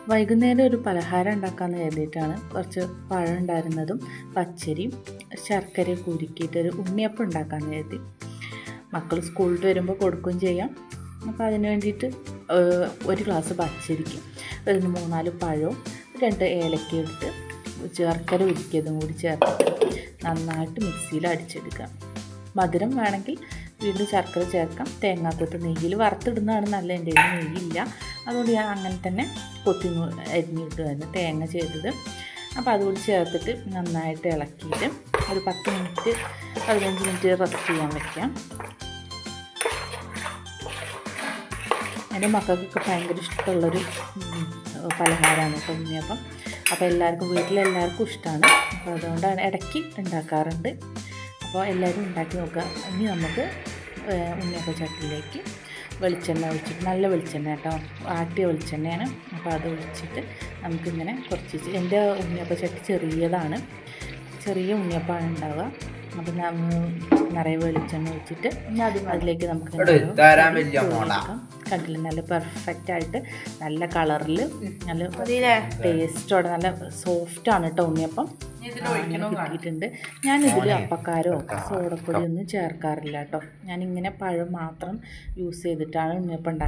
വൈകുന്നേരം ഒരു പലഹാരം ഉണ്ടാക്കാമെന്ന് കരുതിയിട്ടാണ് കുറച്ച് പഴം ഉണ്ടായിരുന്നതും പച്ചരിയും ശർക്കരയും ഉരുക്കിയിട്ടൊരു ഉണ്ണിയപ്പം ഉണ്ടാക്കാമെന്ന് കരുതി. മക്കൾ സ്കൂളിൽ വരുമ്പോൾ കൊടുക്കുകയും ചെയ്യാം. അപ്പോൾ അതിന് വേണ്ടിയിട്ട് ഒരു ഗ്ലാസ് പച്ചരിക്ക് ഒരു 3-4 പഴവും 2 ഏലക്ക എടുത്ത് ശർക്കര ഉരുക്കിയതും കൂടി ചേർത്തിട്ട് നന്നായിട്ട് മിക്സിയിൽ അടിച്ചെടുക്കുക. മധുരം വേണമെങ്കിൽ വീണ്ടും ശർക്കര ചേർക്കാം. തേങ്ങാക്കൊത്ത് നെയ്യിൽ വറുത്തിടുന്നതാണ് നല്ല. എൻ്റെ കയ്യിൽ നെയ്യില്ല, അതുകൊണ്ട് ഞാൻ അങ്ങനെ തന്നെ കൊത്തി അരിഞ്ഞിട്ടുമായിരുന്നു തേങ്ങ ചെയ്തത്. അപ്പോൾ അതുകൂടി ചേർത്തിട്ട് നന്നായിട്ട് ഇളക്കിയിട്ട് ഒരു 10 മിനിറ്റ് 15 മിനിറ്റ് റെസ്റ്റ് ചെയ്യാൻ വയ്ക്കാം. എൻ്റെ മക്കൾക്കൊക്കെ ഭയങ്കര ഇഷ്ടമുള്ളൊരു പലഹാരമാണ് ഉണ്ണിയപ്പം. അപ്പോൾ വീട്ടിലെല്ലാവർക്കും ഇഷ്ടമാണ്. അപ്പോൾ അതുകൊണ്ടാണ് ഇടയ്ക്ക് ഉണ്ടാക്കാറുണ്ട്. അപ്പോൾ എല്ലാവരും ഉണ്ടാക്കി നോക്കുക. ഇനി നമുക്ക് ഉണ്ണിയപ്പ ചട്ടിയിലേക്ക് വെളിച്ചെണ്ണ ഒഴിച്ചിട്ട്, നല്ല വെളിച്ചെണ്ണ കേട്ടോ, ആട്ടിയ വെളിച്ചെണ്ണയാണ്. അപ്പോൾ അത് ഒഴിച്ചിട്ട് നമുക്കിങ്ങനെ കുറച്ച്, എൻ്റെ ഉണ്ണിയപ്പ ചട്ടി ചെറിയതാണ്, ചെറിയ ഉണ്ണിയപ്പമാണ് ഉണ്ടാവുക. അപ്പോൾ നിറയെ വെളിച്ചെണ്ണ ഒഴിച്ചിട്ട് അതിലേക്ക് നമുക്ക് കണ്ടില്ല, നല്ല പെർഫെക്റ്റായിട്ട് നല്ല കളറിൽ നല്ല ടേസ്റ്റോടെ നല്ല സോഫ്റ്റാണ് കേട്ടോ ഉണ്ണിയപ്പം. അങ്ങനെ കിട്ടിയിട്ടുണ്ട്. ഞാനിതിൽ അപ്പക്കാരോ സോഡപ്പൊടി ഒന്നും ചേർക്കാറില്ല കേട്ടോ. ഞാനിങ്ങനെ പഴം മാത്രം യൂസ് ചെയ്തിട്ടാണ് ഉണ്ണിയപ്പം ഉണ്ടാക്കുക.